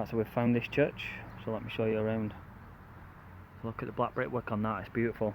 So we've found this church, so let me show you around. Look at the black brickwork on that, it's beautiful.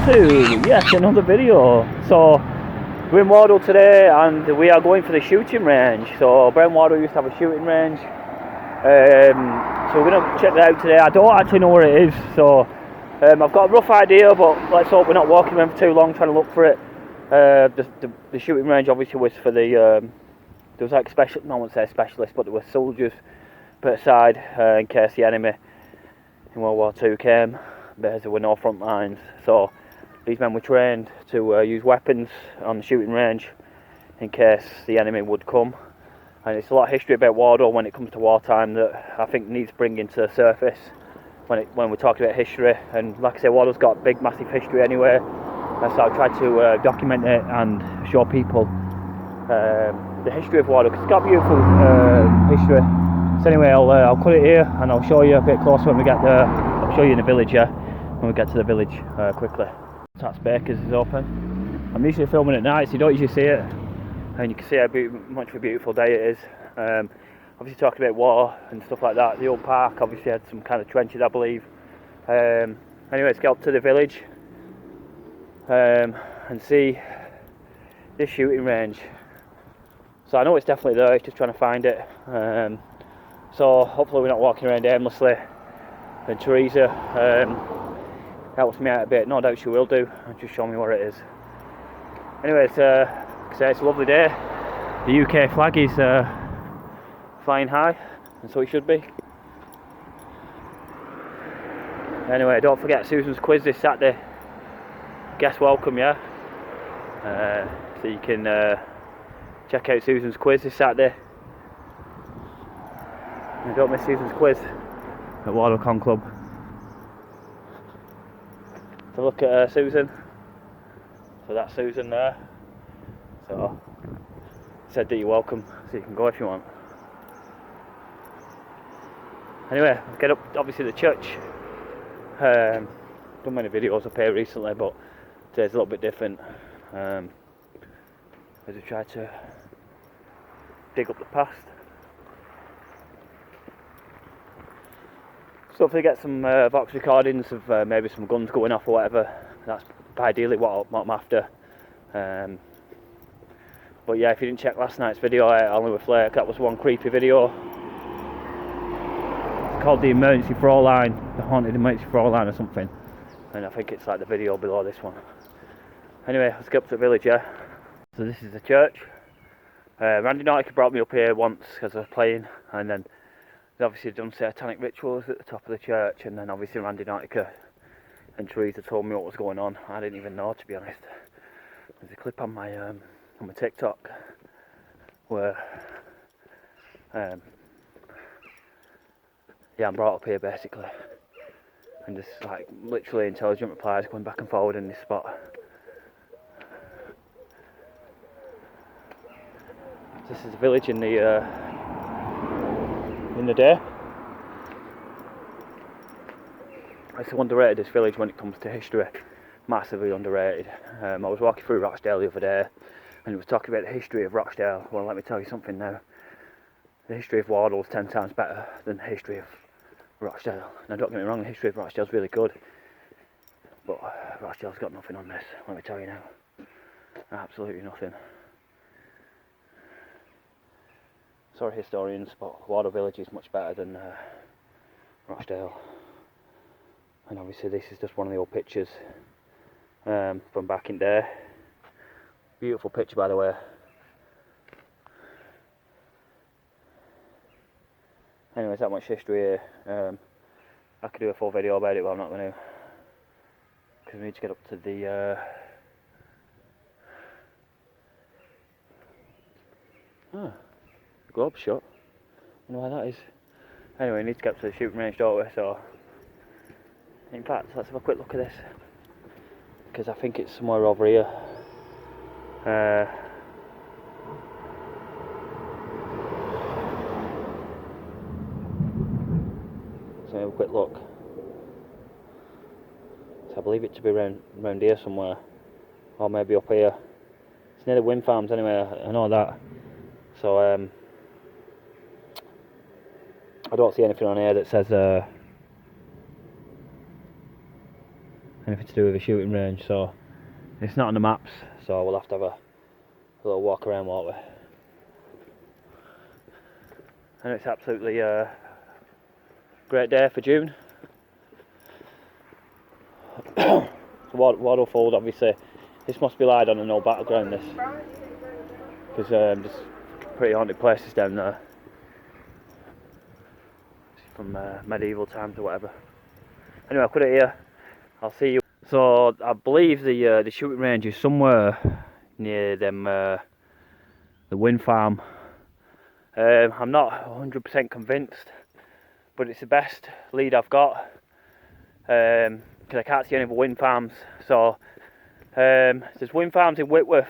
To yes, another video. So we're in Wardle today and we are going for the shooting range. So Brent Wardle used to have a shooting range, so we're going to check that out today. I don't actually know where it is, so I've got a rough idea, but let's hope we're not walking around for too long trying to look for it. The shooting range obviously was for the there was like special, no one say specialists, but there were soldiers put aside in case the enemy in World War II came. There were no front lines, so these men were trained to use weapons on the shooting range in case the enemy would come. And it's a lot of history about Wardle when it comes to wartime that I think needs bringing to the surface when we're talking about history. And like I say, Wardle's got big, massive history anyway. So I've tried to document it and show people the history of Wardle, because it's got beautiful history. So anyway, I'll cut it here and I'll show you a bit closer when we get there. I'll show you in the village, yeah, when we get to the village quickly. That's Baker's is open. I'm usually filming at night, so you don't usually see it, and you can see how much of a beautiful day it is. Obviously talking about war and stuff like that, the old park obviously had some kind of trenches, I believe. Anyway, let's get up to the village and see this shooting range. So I know it's definitely there, it's just trying to find it. So hopefully we're not walking around aimlessly. And Teresa helps me out a bit, no doubt she will do, and just show me where it is. Anyway, it's a lovely day. The UK flag is flying high, and so it should be. Anyway, don't forget Susan's quiz this Saturday. Guest welcome, yeah? So you can check out Susan's quiz this Saturday. And don't miss Susan's quiz at Wardle Con Club. So look at Susan. So that's Susan there. So said that you're welcome, so you can go if you want. Anyway, get up obviously the church. Done many videos up here recently, but today's a little bit different. As we try to dig up the past. So if we get some Vox recordings of maybe some guns going off or whatever, that's ideally what I'm after. But yeah, if you didn't check last night's video, Only with Flake, that was one creepy video. It's called the Emergency Throw Line, the Haunted Emergency Throw Line or something. And I think it's like the video below this one. Anyway, let's get up to the village, yeah. So this is the church. Randy Nautica brought me up here once because I was playing, and then they obviously done satanic rituals at the top of the church, and then obviously Randy Nautica and Teresa told me what was going on. I didn't even know, to be honest. There's a clip on my TikTok where yeah, I'm brought up here basically, and just like literally intelligent replies going back and forward in this spot. This is a village in the day. It's underrated, this village, when it comes to history. Massively underrated. I was walking through Rochdale the other day and it was talking about the history of Rochdale. Well, let me tell you something now. The history of Wardle is 10 times better than the history of Rochdale. Now don't get me wrong, the history of Rochdale is really good, but Rochdale's got nothing on this, let me tell you now. Absolutely nothing. Sorry historians, but Wardle Village is much better than Rochdale. And obviously this is just one of the old pictures from back in there. Beautiful picture, by the way. Anyways, that much history here. I could do a full video about it, but I'm not going to, because we need to get up to the the globe shot. I don't know why that is. Anyway, we need to get up to the shooting range, don't we? So, in fact, let's have a quick look at this, because I think it's somewhere over here. So have a quick look. So I believe it to be round here somewhere, or maybe up here. It's near the wind farms anyway, I know that. So I don't see anything on here that says anything to do with a shooting range, so it's not on the maps, so we'll have to have a little walk around, won't we? And it's absolutely great day for June. Wardle Fold, obviously this must be lied on an old battleground, this, because there's pretty haunted places down there from medieval times or whatever. Anyway, I'll put it here, I'll see you. So I believe the shooting range is somewhere near them the wind farm. I'm not 100% convinced, but it's the best lead I've got, because I can't see any other wind farms. So there's wind farms in Whitworth,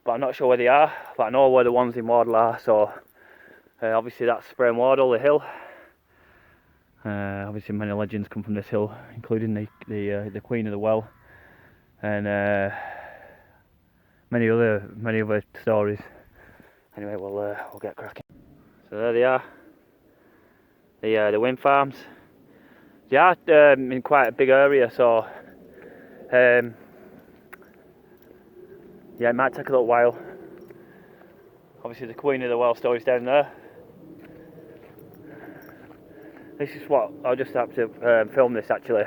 but I'm not sure where they are, but I know where the ones in Wardle are. So obviously that's Spray and Wardle, the hill. Obviously many legends come from this hill, including the Queen of the Well, and many other stories. Anyway, we'll get cracking. So there they are, the wind farms. They are in quite a big area, so yeah, it might take a little while. Obviously the Queen of the Well story's down there. This is what I'll just have to film this actually,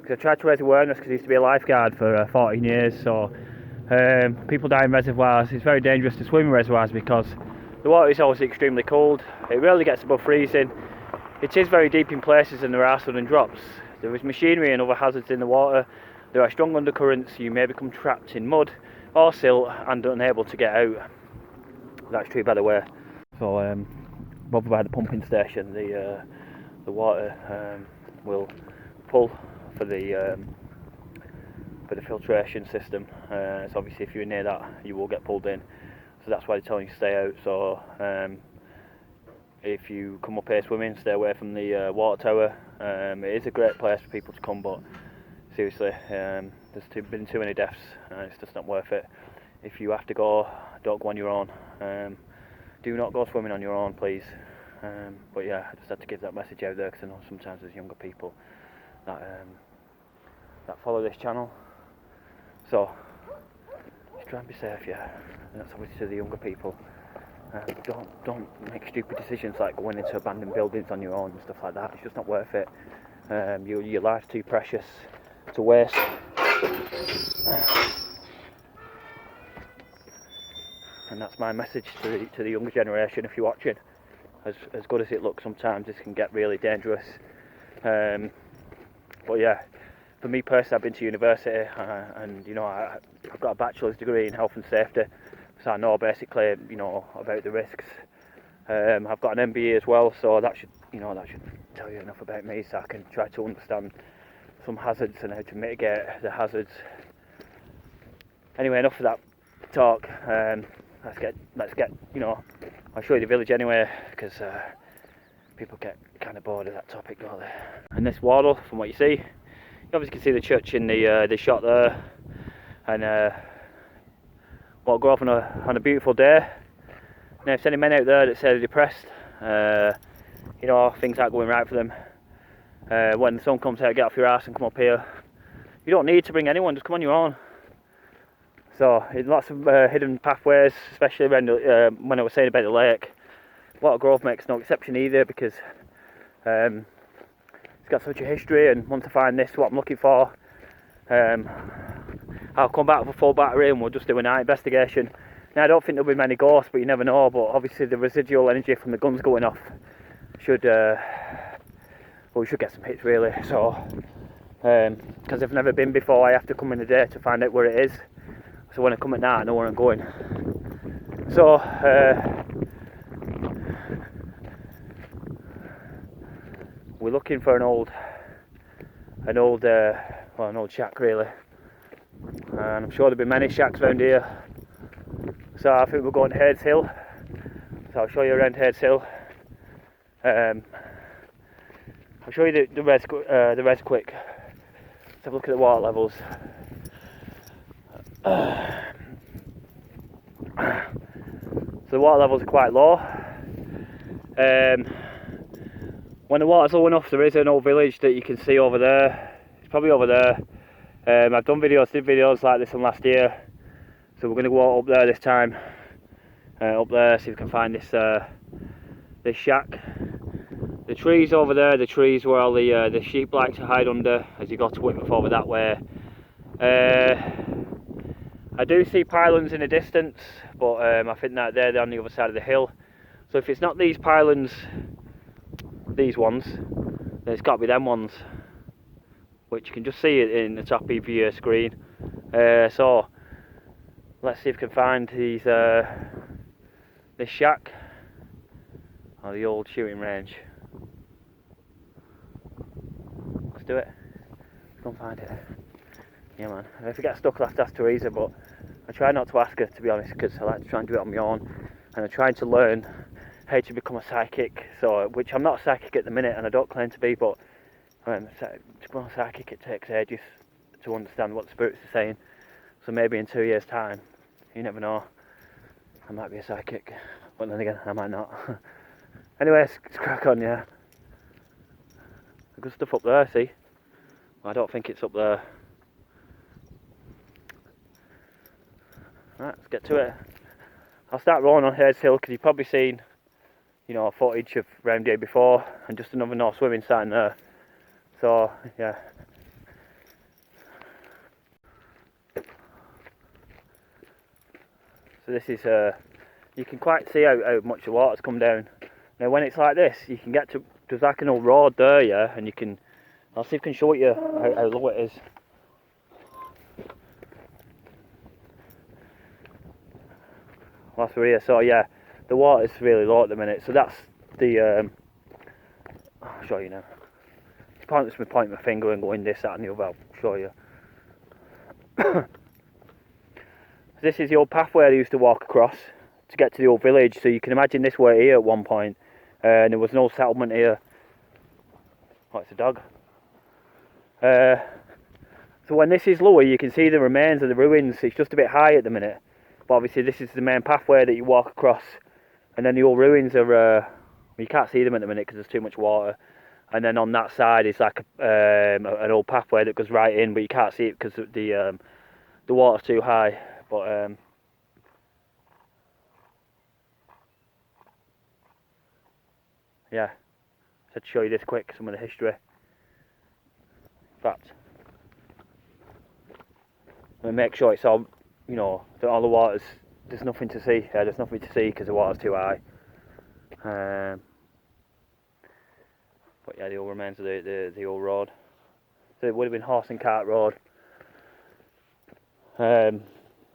because I tried to raise awareness, because I used to be a lifeguard for 14 years. So people die in reservoirs. It's very dangerous to swim in reservoirs because the water is always extremely cold. It rarely gets above freezing. It is very deep in places, and there are sudden drops. There is machinery and other hazards in the water. There are strong undercurrents. You may become trapped in mud or silt and unable to get out. That's true, by the way. So over by the pumping station, the water will pull for the filtration system. So obviously if you're near that, you will get pulled in. So that's why they're telling you to stay out. So if you come up here swimming, stay away from the water tower. It is a great place for people to come, but seriously, there's been too many deaths, and it's just not worth it. If you have to go, don't go on your own. Do not go swimming on your own, please. But yeah, I just had to give that message out there, because I know sometimes there's younger people that follow this channel. So just try and be safe, yeah. And that's obviously to the younger people. Don't make stupid decisions like going into abandoned buildings on your own and stuff like that. It's just not worth it. Your life's too precious to waste. And that's my message to the younger generation. If you're watching, as good as it looks, sometimes this can get really dangerous. But yeah, for me personally, I've been to university, and you know, I've got a bachelor's degree in health and safety, so I know basically, you know, about the risks. I've got an MBA as well, so that should tell you enough about me, so I can try to understand some hazards and how to mitigate the hazards. Anyway, enough of that talk. Let's get, you know, I'll show you the village anyway, because people get kind of bored of that topic, don't they? And this Wardle, from what you see, you obviously can see the church in the shot there, and what go off on a beautiful day. Now, if there's any men out there that say they're depressed, you know, things aren't going right for them, when the sun comes out, get off your ass and come up here. You don't need to bring anyone, just come on your own. So, lots of hidden pathways, especially around when I was saying about the lake. Wardle Grove makes no exception either, because it's got such a history, and once I find this, what I'm looking for, I'll come back with a full battery and we'll just do a night investigation. Now, I don't think there'll be many ghosts, but you never know. But obviously the residual energy from the guns going off should but we should get some hits really. So because I've never been before, I have to come in the day to find out where it is. So when I come at night, I know where I'm going. So we're looking for an old shack really, and I'm sure there'll be many shacks around here. So I think we're going to Hades Hill. So I'll show you around Hades Hill. I'll show you the res quick. Let's have a look at the water levels. So the water levels are quite low. When the water's low enough, there is an old village that you can see over there. It's probably over there. I've did videos like this one last year. So we're going to go up there this time. Up there, see if we can find this shack. The trees over there, the trees where all the sheep like to hide under as you go to Whitworth over that way. I do see pylons in the distance, but I think that they're on the other side of the hill. So if it's not these pylons, these ones, then it's got to be them ones, which you can just see it in the top of your screen. So let's see if we can find these this shack or the old shooting range. Let's do it. Let's go and find it. Yeah, man. If I get stuck, I'll have to ask Teresa, but I try not to ask her, to be honest, because I like to try and do it on my own. And I'm trying to learn how to become a psychic, so which I'm not a psychic at the minute, and I don't claim to be, but to become a psychic, it takes ages to understand what the spirits are saying. So maybe in 2 years' time, you never know, I might be a psychic, but then again, I might not. Anyway, let's crack on, yeah. Good stuff up there, see? Well, I don't think it's up there. Right, let's get to it. I'll start rolling on Hades Hill because you've probably seen, you know, footage of round here before, and just another no swimming sign there. So yeah. So this is you can quite see how much the water's come down. Now when it's like this, you can get to, there's like an old road there, yeah, and you can, I'll see if I can show you how low it is. Whilst we're here, so yeah, the water's really low at the minute, so that's the, I'll show you now. It's pointless me pointing my finger and going this, that and the other, I'll show you. This is the old pathway I used to walk across to get to the old village, so you can imagine this way here at one point, and there was no settlement here. Oh, it's a dog. So when this is lower, you can see the remains of the ruins. It's just a bit high at the minute, but obviously this is the main pathway that you walk across, and then the old ruins are, you can't see them at the minute because there's too much water, and then on that side is like an old pathway that goes right in, but you can't see it because the water's too high. But yeah, I said to show you this quick, some of the history. In fact, I'm gonna make sure it's all, you know, that all the water's, there's nothing to see. Yeah, there's nothing to see because the water's too high. But yeah, the old remains of the old road. So it would have been horse and cart road.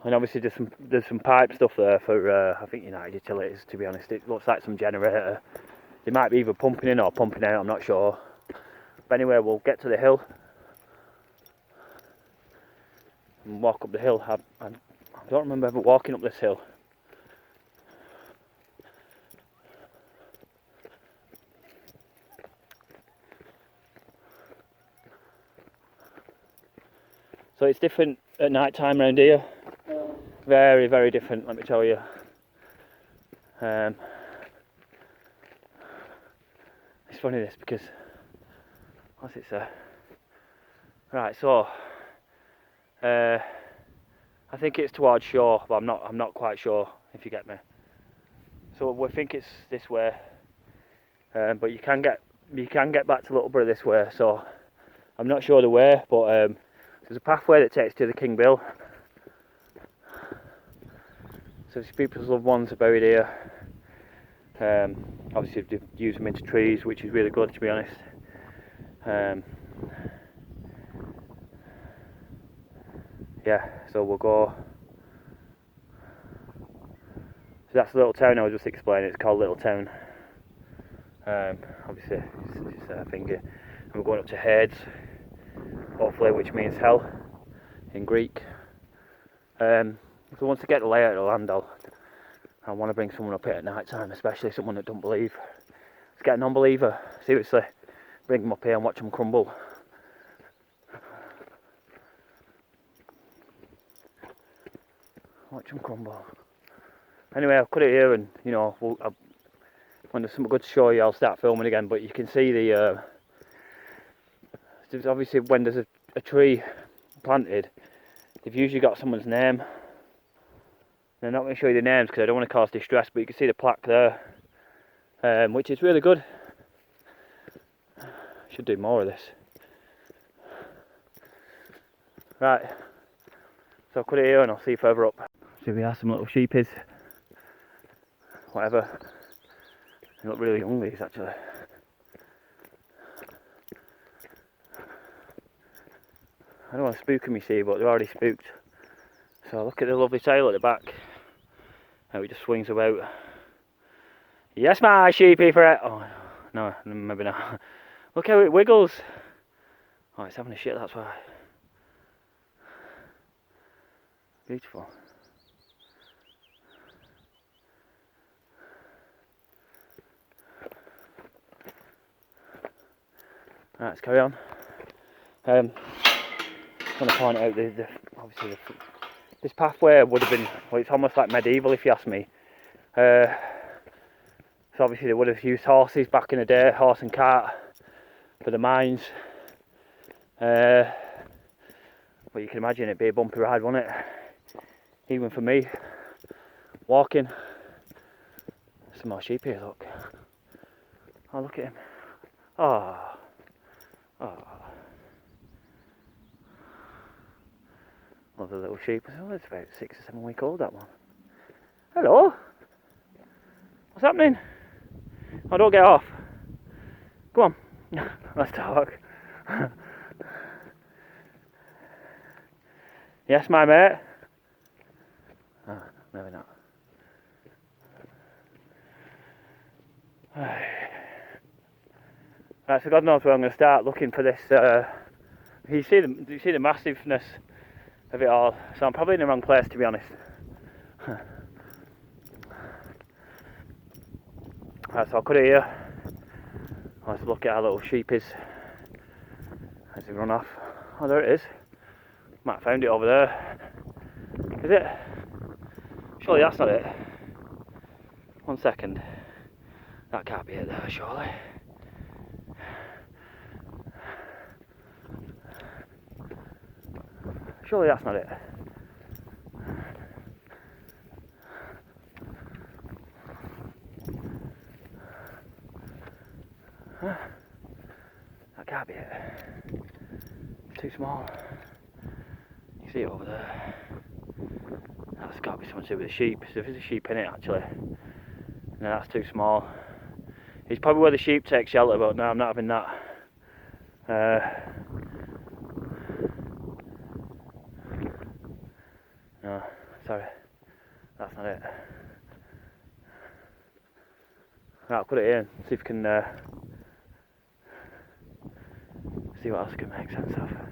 And obviously there's some pipe stuff there for I think United Utilities, to be honest. It looks like some generator. They might be either pumping in or pumping out, I'm not sure. But anyway, we'll get to the hill and walk up the hill. I don't remember ever walking up this hill. So it's different at night time around here. Very, very different, let me tell you. It's funny this because, what's it say? Right, so I think it's towards shore, but I'm not quite sure, if you get me. So we think it's this way, but you can get back to Littleborough this way. So I'm not sure the way, but there's a pathway that takes to the King Bill. So if people's loved ones are buried here. Obviously they've used them into trees, which is really good, to be honest. Yeah, so we'll go. So that's the little town I was just explaining. It's called Little Town. Obviously, it's a finger. And we're going up to Hades, hopefully, which means hell in Greek. So once I get the layout of the land, I want to bring someone up here at night time, especially someone that don't believe. Let's get a non-believer. Seriously, bring them up here and watch them crumble. Watch them crumble. Anyway, I've cut it here, and you know, when there's something good to show you, I'll start filming again. But you can see the. Obviously, when there's a tree planted, they've usually got someone's name. I'm not going to show you the names because I don't want to cause distress, but you can see the plaque there, which is really good. Should do more of this. Right, so I'll cut it here and I'll see you further up. See, we have some little sheepies, whatever. They look really young, these actually. I don't want to spook them, you see, but they're already spooked. So look at the lovely tail at the back. How it just swings about. Yes, my sheepy friend. Oh no, maybe not. Look how it wiggles. Oh, it's having a shit, that's why. Beautiful. Right, let's carry on. I want to point out obviously this pathway would have been, well, it's almost like medieval if you ask me. So obviously they would have used horses back in the day, horse and cart for the mines. But you can imagine it'd be a bumpy ride, wouldn't it? Even for me, walking. Some more sheep here, look. Oh, look at him. Oh. Love the little sheep. Oh, it's about 6 or 7 weeks old, that one. Hello. What's happening? Oh, don't get off. Go on. Let's talk. Yes, my mate. Oh, maybe not. Right, so God knows where I'm going to start looking for this. You see the massiveness of it all. So I'm probably in the wrong place, to be honest. Right, so I'll cut it here. Let's look at our little sheepies as they run off. Oh, there it is. Might have found it over there. Is it? Surely that's not it. 1 second. That can't be it there, surely. Surely that's not it. That can't be it. It's too small. You see it over there. That's got to be something to do with the sheep. So if there's a sheep in it actually, no, that's too small. It's probably where the sheep take shelter, but no, I'm not having that. No, sorry, that's not it. Right, I'll put it in, see if we can see what else can make sense of.